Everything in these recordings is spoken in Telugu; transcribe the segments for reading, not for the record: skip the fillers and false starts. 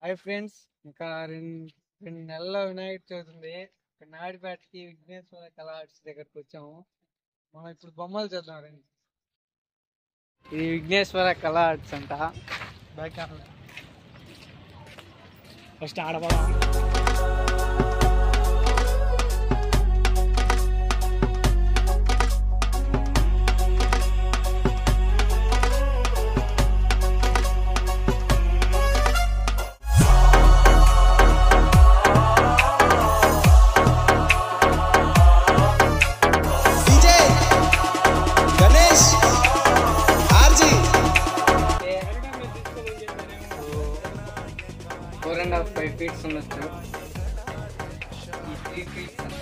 హాయ్ ఫ్రెండ్స్, ఇంకా రెండు నెలల వినాయక చవితి ఉంది. నాయుడుపేటకి విఘ్నేశ్వర కళా ఆర్ట్స్ దగ్గరకు వచ్చాము. మనం ఇప్పుడు బొమ్మలు చూద్దాం రండి. ఇది విఘ్నేశ్వర కళా ఆర్ట్స్ అంట. ఫస్ట్ ఆడపడా ఫోర్ అండ్ హాఫ్ 5 feet ఉండొచ్చు. ఈ 3 feet అంట.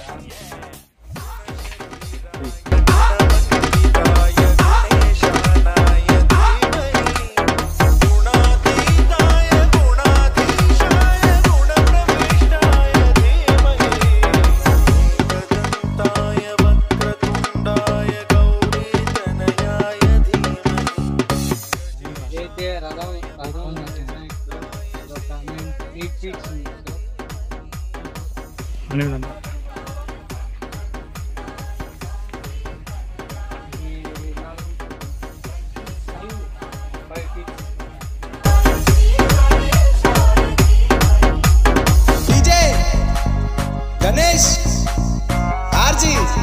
ఇదైతే రథం గణేష్ ఆర్జీ ఇది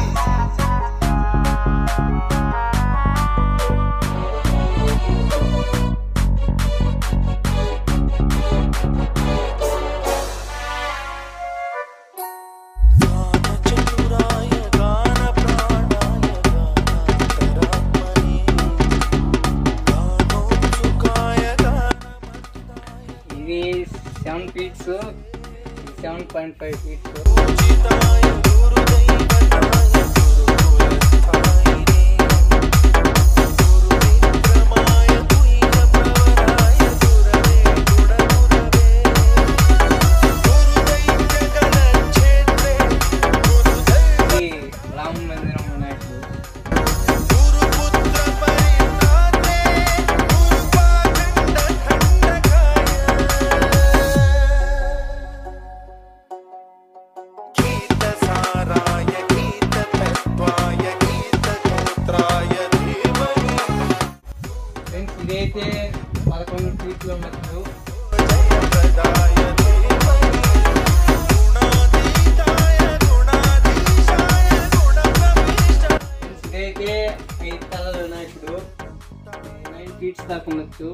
7 feet, 7.5 feet. రామ మందిరం వినాయకుడు. ఇదైతే 11 feet ఉండొచ్చు. ఇదైతే 5 తలల వినాయకుడు. 9 feet దాకా ఉండొచ్చు.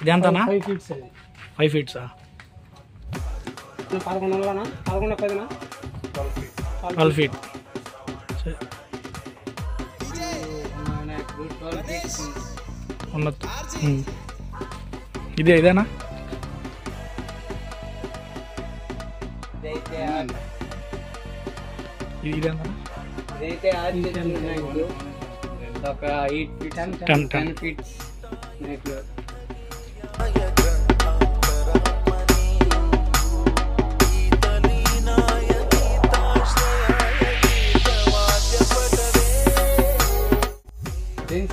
ఇది ఎంతనా? 5 feet. 5 feet 12 feet. ఉన్నట్టు ఇదేనా? ఇదేనా? ఇదైతే వినాయకుడు. ఒక 8 feet, 10 feet వినాయకుడు.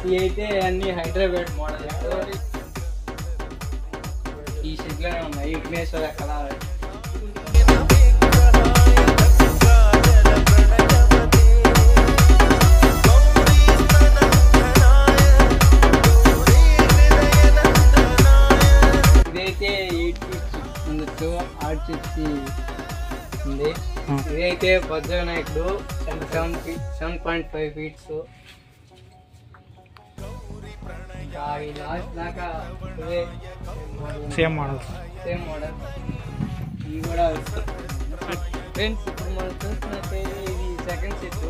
ఇవి అయితే అన్ని హైదరాబాద్ మోడల్. ఈ షెడ్లోనే ఉన్నాయి విఘ్నేశ్వర కళా. ఇదైతే 8 feet ఉండొచ్చు. ఆర్చ్ వచ్చి ఉంది. ఇదైతే బొజ్జ వినాయకుడు. 7.5 feet. లాస్ట్ దాకా సేమ్ మోడల్. ఇవి కూడా ఫ్రెండ్స్, ఇప్పుడు మనం చూస్తున్నట్టే ఇది సెకండ్ సెట్.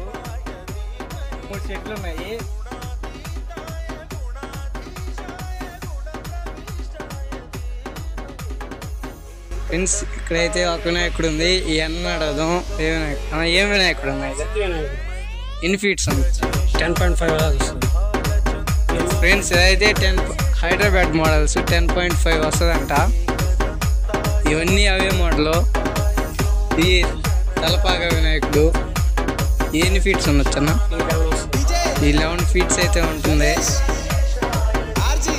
3 సెట్లు ఉన్నాయి. ఫ్రెండ్స్ ఇక్కడైతే ఒక వినాయకుడు ఉంది. ఈ అన్న అడగదాం ఏం వినాయకుడు ఉన్నాయి ఎన్ని ఫీట్స్ ఉండొచ్చు? 10.5 ఫ్రెండ్స్ ఇదైతే హైదరాబాద్ మోడల్స్ 10.5 వస్తుందంట. ఇవన్నీ అవే మోడల్. ఇది తలపాక వినాయకుడు ఎన్ని ఫీట్స్ ఉండొచ్చు అన్న? ఈ 11 ఫీట్స్ అయితే ఉంటుంది. RG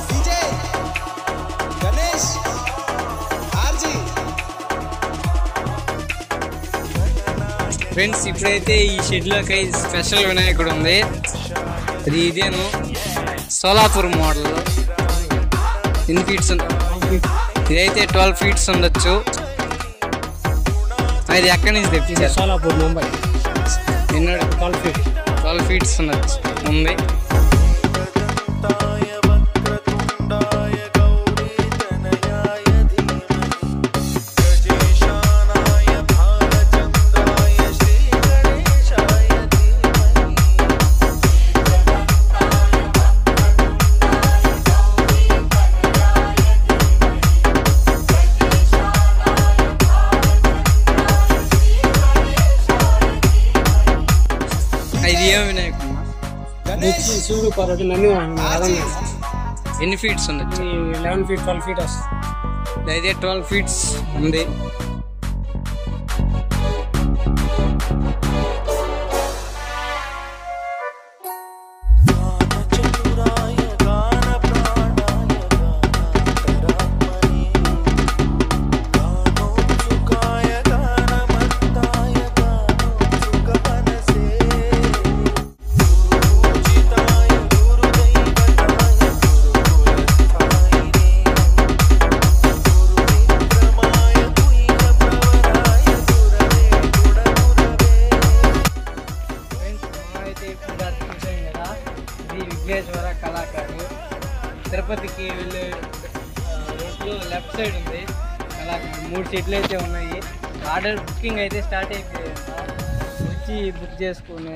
DJ Ganesh RG. Friends ఇప్పుడైతే ఈ షెడ్లోకి స్పెషల్ వినాయకుడు ఉంది. అది ఇదేను సోలాపూర్ మోడల్. ఎన్ని ఫీట్స్? ఇదైతే 12 ఫీట్స్ ఉండొచ్చు. అది ఎక్కడి నుంచి తెప్పించారు? సోలాపూర్ ముంబై. 12 ఫీట్స్ ఉండొచ్చు ఉంది. ఇది ఏం వినాయకుడు? గణేష్ శివుడు పార్వతి నన్ను ఎన్ని ఫీట్స్ ఉండొచ్చు? 11 feet 12 feet వస్తుంది. ఇదైతే 12 ఫీట్స్ ఉంది. ఇది విఘ్నేశ్వర కళాకారు. తిరుపతికి వెళ్ళే రోడ్లో లెఫ్ట్ సైడ్ ఉంది కళాకారు. 3 సీట్లు అయితే ఉన్నాయి. ఆర్డర్ బుకింగ్ అయితే స్టార్ట్ అయిపోయింది. వచ్చి బుక్ చేసుకునే